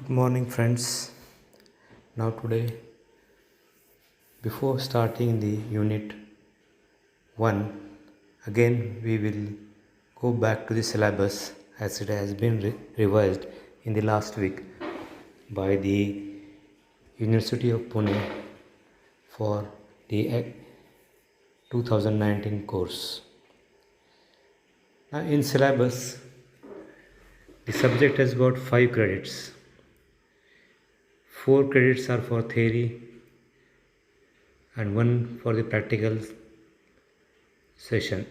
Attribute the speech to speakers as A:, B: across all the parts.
A: Good morning, friends. Now, today, before starting the unit 1, again we will go back to the syllabus as it has been revised in the last week by the University of Pune for the 2019 course. Now, in syllabus, the subject has got 5 credits. 4 credits are for theory and 1 for the practical session.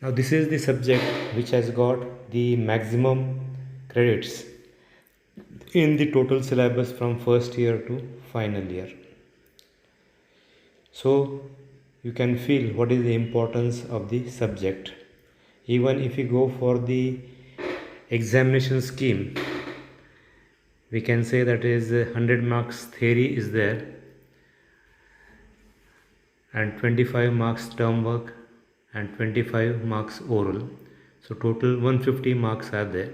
A: Now this is the subject which has got the maximum credits in the total syllabus from first year to final year. So you can feel what is the importance of the subject. Even if you go for the examination scheme, we can say that is 100 marks theory is there and 25 marks term work and 25 marks oral. So total 150 marks are there.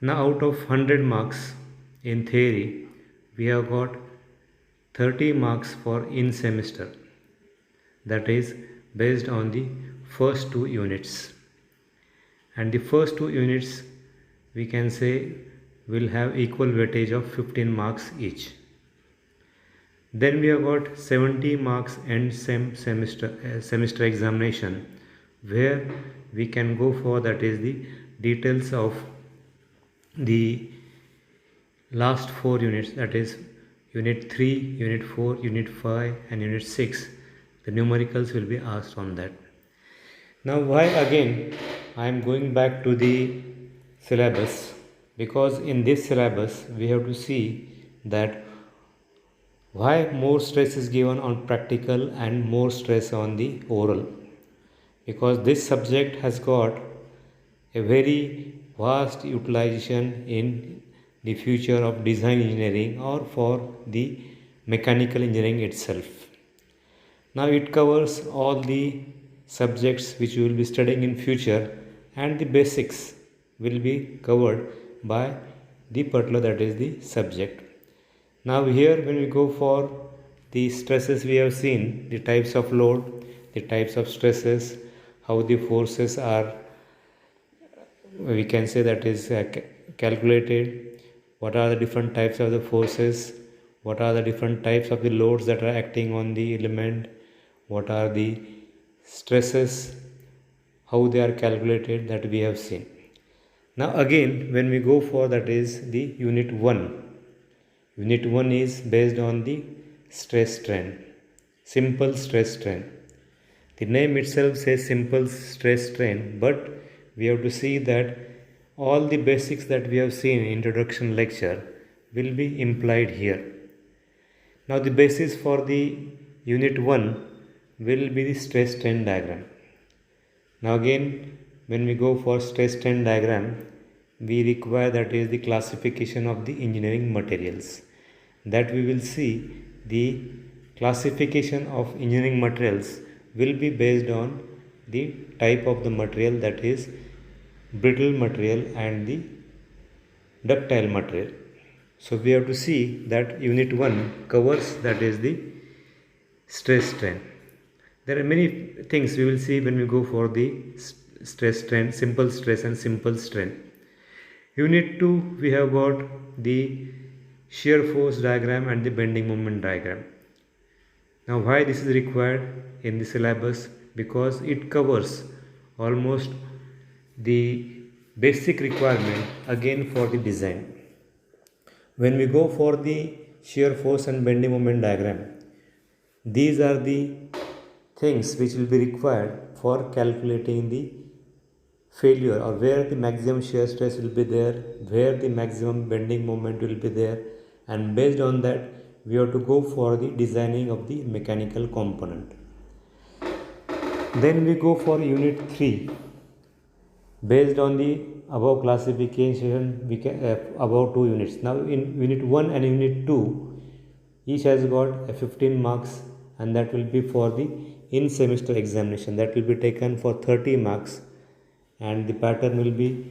A: Now out of 100 marks in theory, we have got 30 marks for in semester. That is based on the first 2 units. And the first 2 units we can say will have equal weightage of 15 marks each. Then we have got 70 marks end semester examination, where we can go for that is the details of the last 4 units, that is unit 3, unit 4, unit 5 and unit 6. The numericals will be asked on that. Now why again I am going back to the syllabus? Because in this syllabus we have to see that why more stress is given on practical and more stress on the oral. Because this subject has got a very vast utilization in the future of design engineering or for the mechanical engineering itself. Now it covers all the subjects which we will be studying in future, and the basics will be covered by the particular that is the subject. Now here when we go for the stresses, we have seen the types of load, the types of stresses, how the forces are, we can say that is calculated, what are the different types of the forces, what are the different types of the loads that are acting on the element, what are the stresses, how they are calculated, that we have seen. Now again when we go for that is the unit 1. Unit 1 is based on the stress strain, simple stress strain. The name itself says simple stress strain, but we have to see that all the basics that we have seen in introduction lecture will be implied here. Now the basis for the unit 1 will be the stress strain diagram. Now again when we go for stress strain diagram, we require that is the classification of the engineering materials. That we will see the classification of engineering materials will be based on the type of the material, that is brittle material and the ductile material. So we have to see that unit 1 covers that is the stress strain. There are many things we will see when we go for the stress strain, simple stress and simple strain. Unit 2 we have got the shear force diagram and the bending moment diagram. Now why this is required in the syllabus? Because it covers almost the basic requirement again for the design. When we go for the shear force and bending moment diagram, these are the things which will be required for calculating the failure, or where the maximum shear stress will be there, where the maximum bending moment will be there, and based on that we have to go for the designing of the mechanical component. Then we go for unit 3. Based on the above classification, we can above 2 units. Now in unit 1 and unit 2, each has got 15 marks, and that will be for the in semester examination. That will be taken for 30 marks, and the pattern will be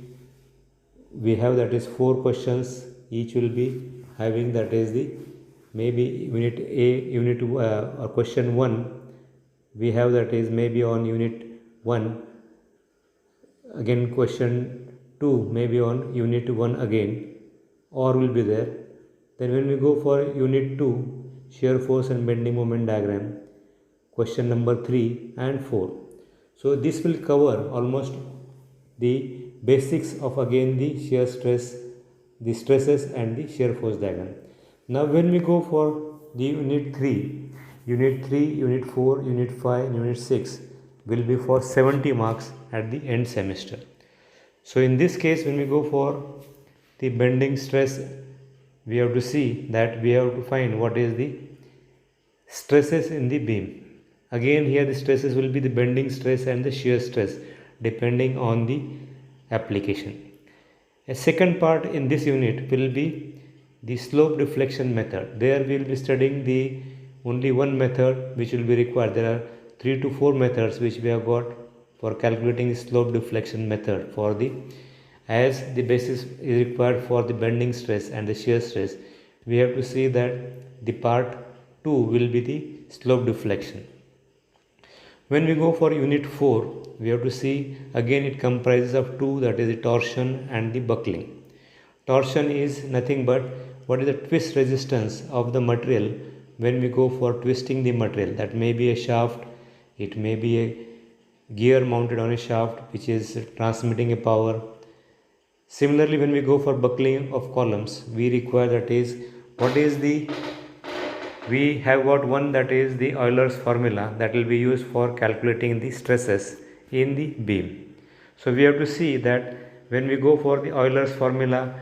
A: we have that is 4 questions, each will be having that is the maybe unit A, unit or question 1 we have that is maybe on unit 1, again question 2 maybe on unit 1 again, or will be there. Then when we go for unit 2, shear force and bending moment diagram, question number 3 and 4. So this will cover almost the basics of again the shear stress, the stresses and the shear force diagram. Now when we go for the unit 3, unit 4, unit 5, unit 6 will be for 70 marks at the end semester. So in this case, when we go for the bending stress, we have to see that we have to find what is the stresses in the beam. Again here the stresses will be the bending stress and the shear stress depending on the application. A second part in this unit will be the slope deflection method. There we will be studying the only one method which will be required. There are 3 to 4 methods which we have got for calculating the slope deflection method for the, as the basis is required for the bending stress and the shear stress. We have to see that the part 2 will be the slope deflection. When we go for unit 4, we have to see again it comprises of 2, that is the torsion and the buckling. Torsion is nothing but what is the twist resistance of the material when we go for twisting the material. That may be a shaft, it may be a gear mounted on a shaft which is transmitting a power. Similarly, when we go for buckling of columns, we require that is what is the, we have got one that is the Euler's formula that will be used for calculating the stresses in the beam. So we have to see that when we go for the Euler's formula,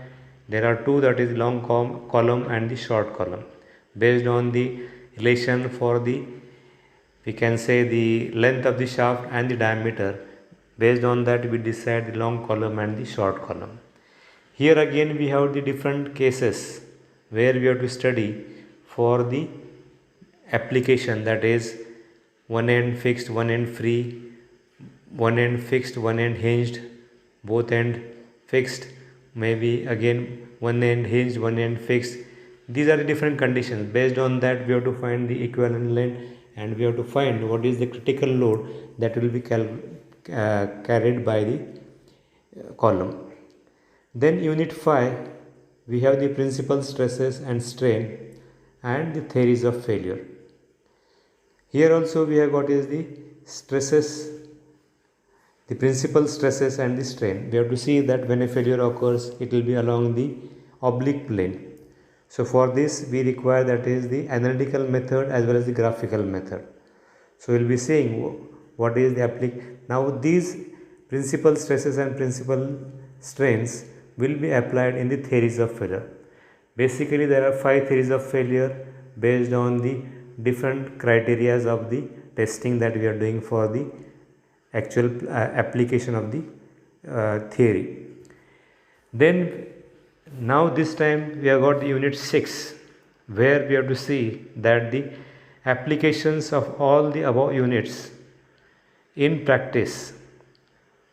A: there are 2, that is long column and the short column. Based on the relation for the, we can say the length of the shaft and the diameter, based on that we decide the long column and the short column. Here again we have the different cases where we have to study for the application, that is one end fixed, one end free, one end fixed, one end hinged, both end fixed, maybe again one end hinged, one end fixed. These are the different conditions. Based on that we have to find the equivalent length and we have to find what is the critical load that will be carried by the column. Then unit 5, we have the principal stresses and strain and the theories of failure. Here also we have got is the stresses, the principal stresses and the strain. We have to see that when a failure occurs, it will be along the oblique plane. So for this we require that is the analytical method as well as the graphical method. So we will be seeing what is the application. Now these principal stresses and principal strains will be applied in the theories of failure. Basically there are 5 theories of failure based on the different criteria of the testing that we are doing for the actual application of the theory. Then now this time we have got the unit 6 where we have to see that the applications of all the above units in practice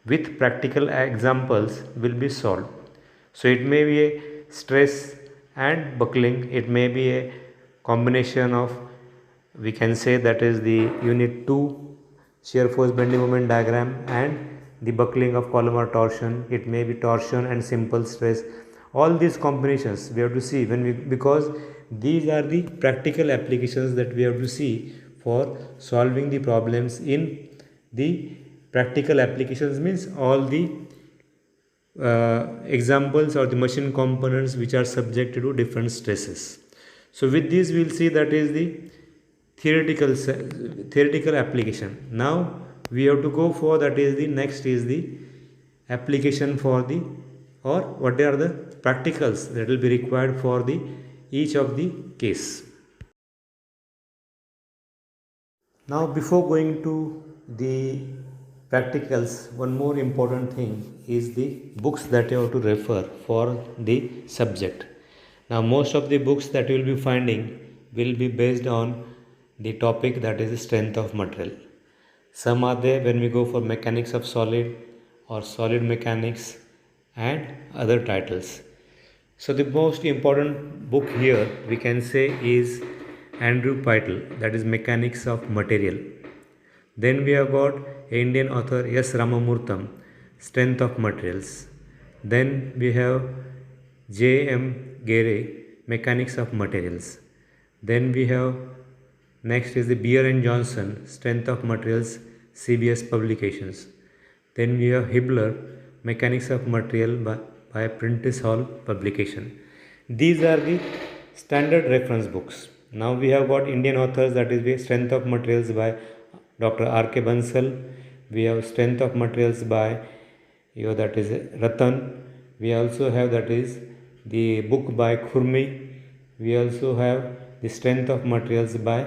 A: with practical examples will be solved. So it may be a stress and buckling, it may be a combination of, we can say that is the unit 2 shear force bending moment diagram and the buckling of column or torsion, it may be torsion and simple stress. All these combinations we have to see when we, because these are the practical applications that we have to see for solving the problems in the practical applications, means all the examples or the machine components which are subjected to different stresses. So with this we will see that is the theoretical application. Now we have to go for that is the next is the application for the, or what are the practicals that will be required for the each of the case. Now before going to the practicals, one more important thing is the books that you have to refer for the subject. Now most of the books that you will be finding will be based on the topic that is the strength of material. Some are there when we go for mechanics of solid or solid mechanics, and other titles. So the most important book here we can say is Andrew Peitel, that is Mechanics of Material. Then we have got Indian author S. Ramamurtham, Strength of Materials. Then we have J. M. Gary, Mechanics of Materials. Then we have next is the Beer and Johnson, Strength of Materials, CBS Publications. Then we have Hibbeler, Mechanics of Material by Prentice Hall Publication. These are the standard reference books. Now we have got Indian authors, that is the Strength of Materials by Dr. R. K. Bansal. We have Strength of Materials by that is Ratan. We also have that is the book by Khurmi. We also have the Strength of Materials by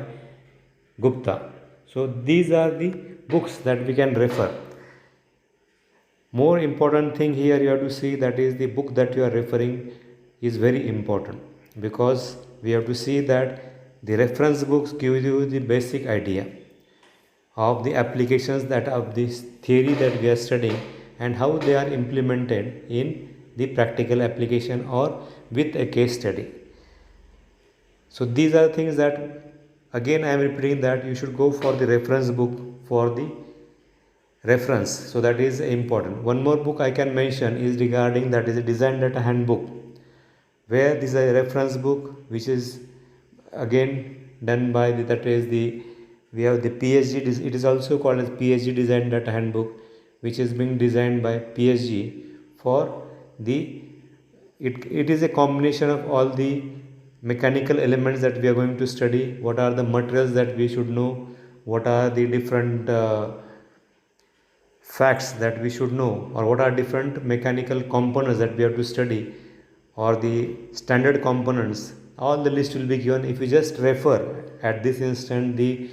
A: Gupta. So these are the books that we can refer. More important thing here you have to see, that is the book that you are referring is very important, because we have to see that the reference books give you the basic idea of the applications that of this theory that we are studying and how they are implemented in the practical application or with a case study. So these are things that again I am repeating that you should go for the reference book for the reference. So that is important. One more book I can mention is regarding that is a design data handbook, where this is a reference book which is again done by that is the we have the PSG. It is also called as PSG design data handbook, which is being designed by PSG for the it is a combination of all the mechanical elements that we are going to study. What are the materials that we should know, what are the different facts that we should know, or what are different mechanical components that we have to study, or the standard components. All the list will be given. If you just refer at this instant the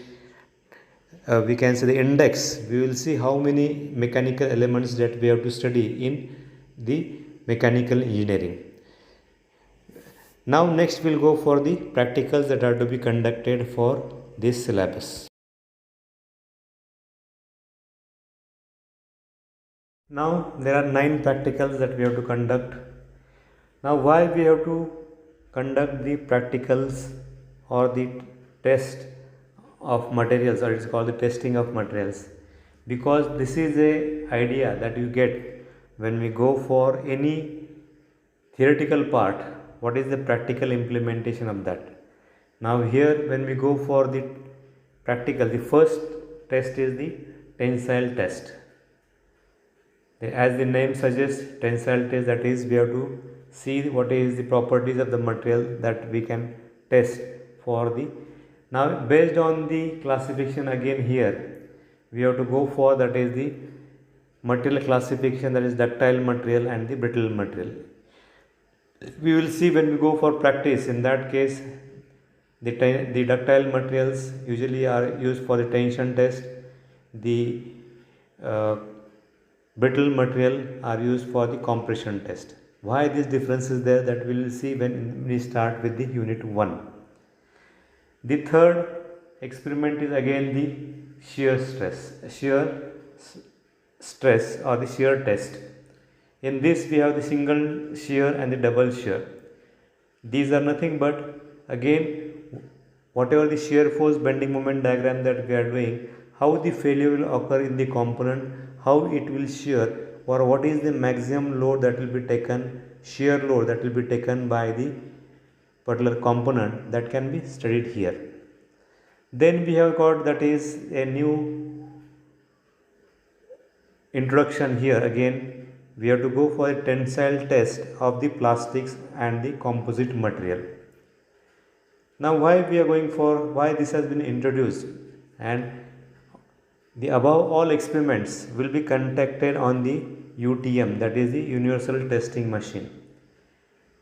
A: we can say the index, we will see how many mechanical elements that we have to study in the mechanical engineering. Now next we'll go for the practicals that are to be conducted for this syllabus. Now there are 9 practicals that we have to conduct. Now why we have to conduct the practicals or the test of materials, or it's called the testing of materials? Because this is a idea that you get when we go for any theoretical part, what is the practical implementation of that. Now here when we go for the practical, the first test is the tensile test. As the name suggests, tensile test, that is we have to see what is the properties of the material that we can test for the. Now based on the classification, again here we have to go for that is the material classification, that is ductile material and the brittle material. We will see when we go for practice. In that case the ductile materials usually are used for the tension test. The brittle material are used for the compression test. Why this difference is there, that we will see when we start with the unit 1. The third experiment is again the shear stress or the shear test. In this we have the single shear and the double shear. These are nothing but again whatever the shear force bending moment diagram that we are doing, how the failure will occur in the component, how it will shear, or what is the maximum load that will be taken, shear load that will be taken by the particular component, that can be studied here. Then we have got that is a new introduction here. Again we have to go for a tensile test of the plastics and the composite material. Now why we are going for, why this has been introduced, and the above all experiments will be conducted on the UTM, that is the universal testing machine.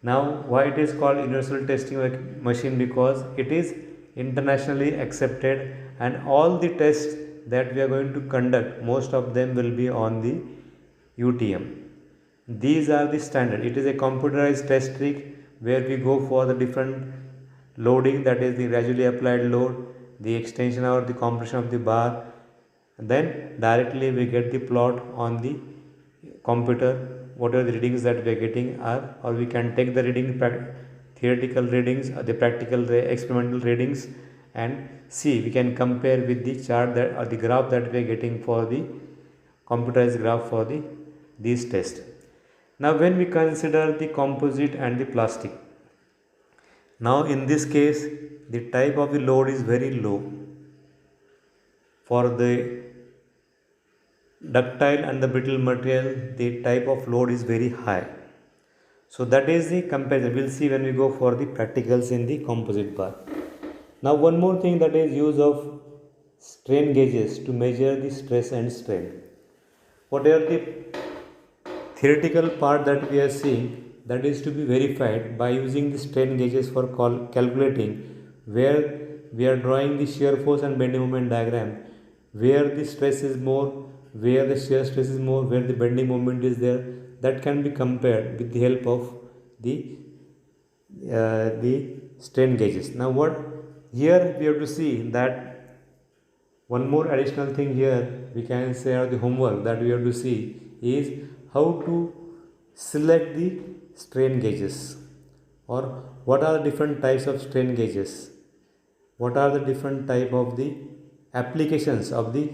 A: Now why it is called universal testing machine? Because it is internationally accepted, and all the tests that we are going to conduct, most of them will be on the UTM. These are the standard. It is a computerized test rig where we go for the different loading, that is the gradually applied load, the extension or the compression of the bar, then directly we get the plot on the computer whatever the readings that we are getting are, or we can take the reading, theoretical readings or the practical experimental readings, and see, we can compare with the chart that or the graph that we are getting for the computerized graph for these tests. Now when we consider the composite and the plastic, now in this case the type of the load is very low. For the ductile and the brittle material, the type of load is very high. So that is the comparison. We'll see when we go for the practicals in the composite part. Now one more thing, that is use of strain gauges to measure the stress and strain. Whatever the theoretical part that we are seeing, that is to be verified by using the strain gauges for calculating where we are drawing the shear force and bending moment diagram, where the stress is more, where the shear stress is more, where the bending moment is there. That can be compared with the help of the strain gauges. Now what here we have to see that one more additional thing here we can say, or the homework that we have to see, is how to select the strain gauges, or what are the different types of strain gauges, what are the different type of the applications of the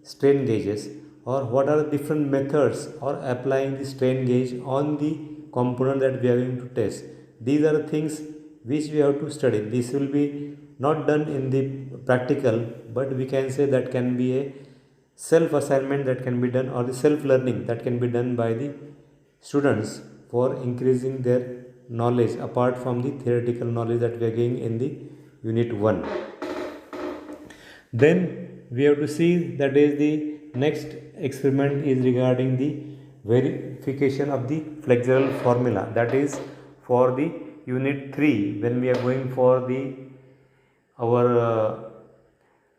A: strain gauges, or what are the different methods or applying the strain gauge on the component that we are going to test. These are the things which we have to study. This will be not done in the practical, but we can say that can be a self assignment that can be done, or the self learning that can be done by the students for increasing their knowledge apart from the theoretical knowledge that we are getting in the unit 1. Then we have to see, that is the next experiment is regarding the verification of the flexural formula, that is for the unit 3, when we are going for the our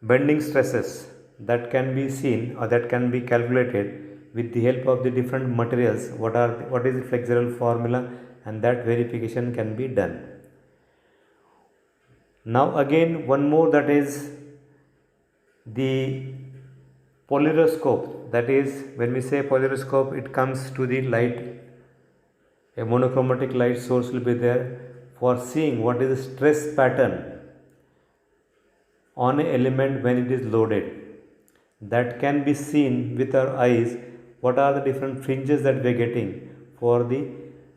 A: bending stresses that can be seen or that can be calculated with the help of the different materials. What is the flexural formula, and that verification can be done. Now again one more, that is the polariscope. That is, when we say polariscope, it comes to the light, a monochromatic light source will be there for seeing what is the stress pattern on an element when it is loaded. That can be seen with our eyes, what are the different fringes that we are getting for the,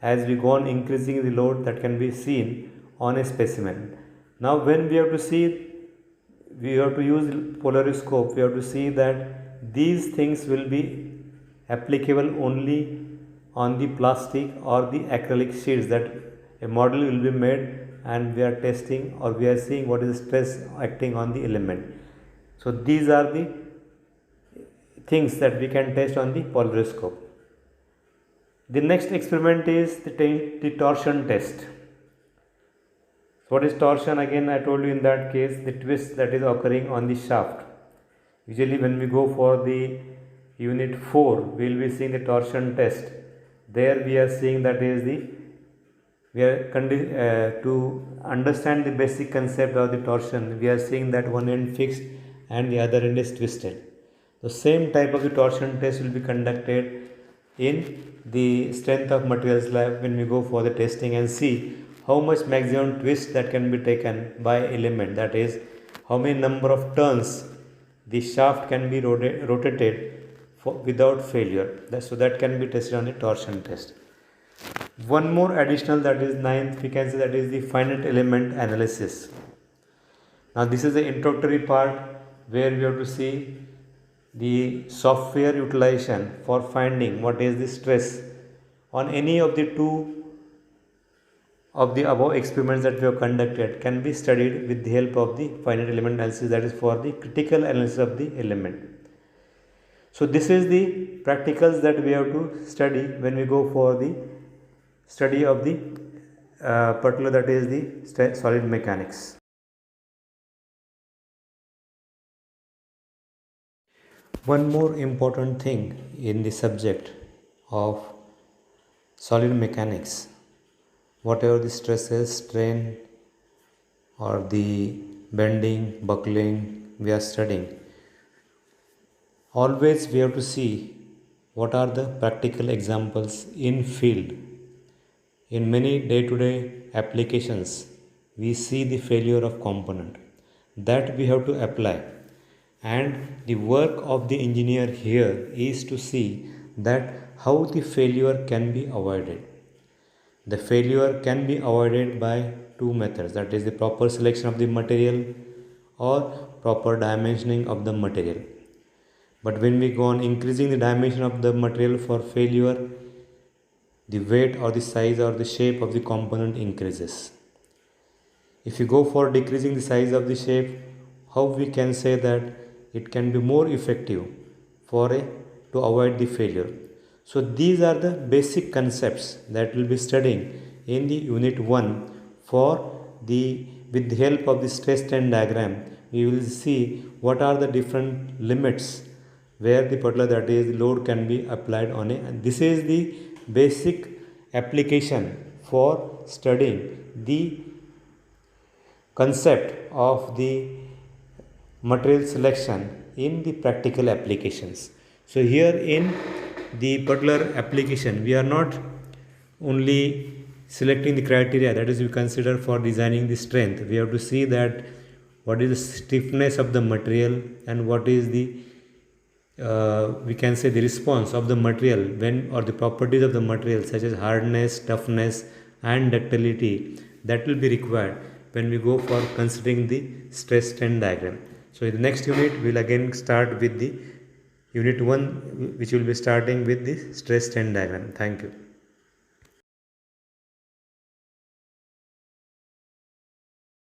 A: as we go on increasing the load, that can be seen on a specimen. Now when we have to see, we have to use polariscope, we have to see that these things will be applicable only on the plastic or the acrylic sheets, that a model will be made and we are testing, or we are seeing what is the stress acting on the element. So these are the things that we can test on the polariscope. The next experiment is the torsion test. So what is torsion? Again I told you, in that case the twist that is occurring on the shaft. Usually when we go for the unit 4, we will be seeing the torsion test. There we are seeing, that is to understand the basic concept of the torsion, we are seeing that one end fixed and the other end is twisted. The same type of the torsion test will be conducted in the strength of materials lab when we go for the testing, and see how much maximum twist that can be taken by element, that is how many number of turns the shaft can be rotated without failure. So that can be tested on the torsion test. One more additional, that is 9th, we can say, that is the finite element analysis. Now this is the introductory part where we have to see the software utilization for finding what is the stress on any of the two of the above experiments that we have conducted, can be studied with the help of the finite element analysis, that is for the critical analysis of the element. So this is the practicals that we have to study when we go for the study of the particular, that is the solid mechanics. One more important thing in the subject of solid mechanics, whatever the stresses, strain or the bending, buckling we are studying, always we have to see what are the practical examples in field. In many day-to-day applications, we see the failure of component that we have to apply, and the work of the engineer here is to see that how the failure can be avoided. The failure can be avoided by two methods, that is the proper selection of the material or proper dimensioning of the material. But when we go on increasing the dimension of the material for failure, the weight or the size or the shape of the component increases. If you go for decreasing the size of the shape, how we can say that it can be more effective to avoid the failure. So these are the basic concepts that we'll be studying in the unit 1 for the with the help of the stress strain diagram. We will see what are the different limits where the particular, that is, load can be applied on it, and this is the basic application for studying the concept of the material selection in the practical applications. So here in the particular application, we are not only selecting the criteria, that is we consider for designing the strength. We have to see that what is the stiffness of the material and what is the we can say the response of the material when, or the properties of the material such as hardness, toughness and ductility, that will be required when we go for considering the stress strain diagram. So in the next unit we will again start with the unit 1, which will be starting with the stress strain diagram. Thank you.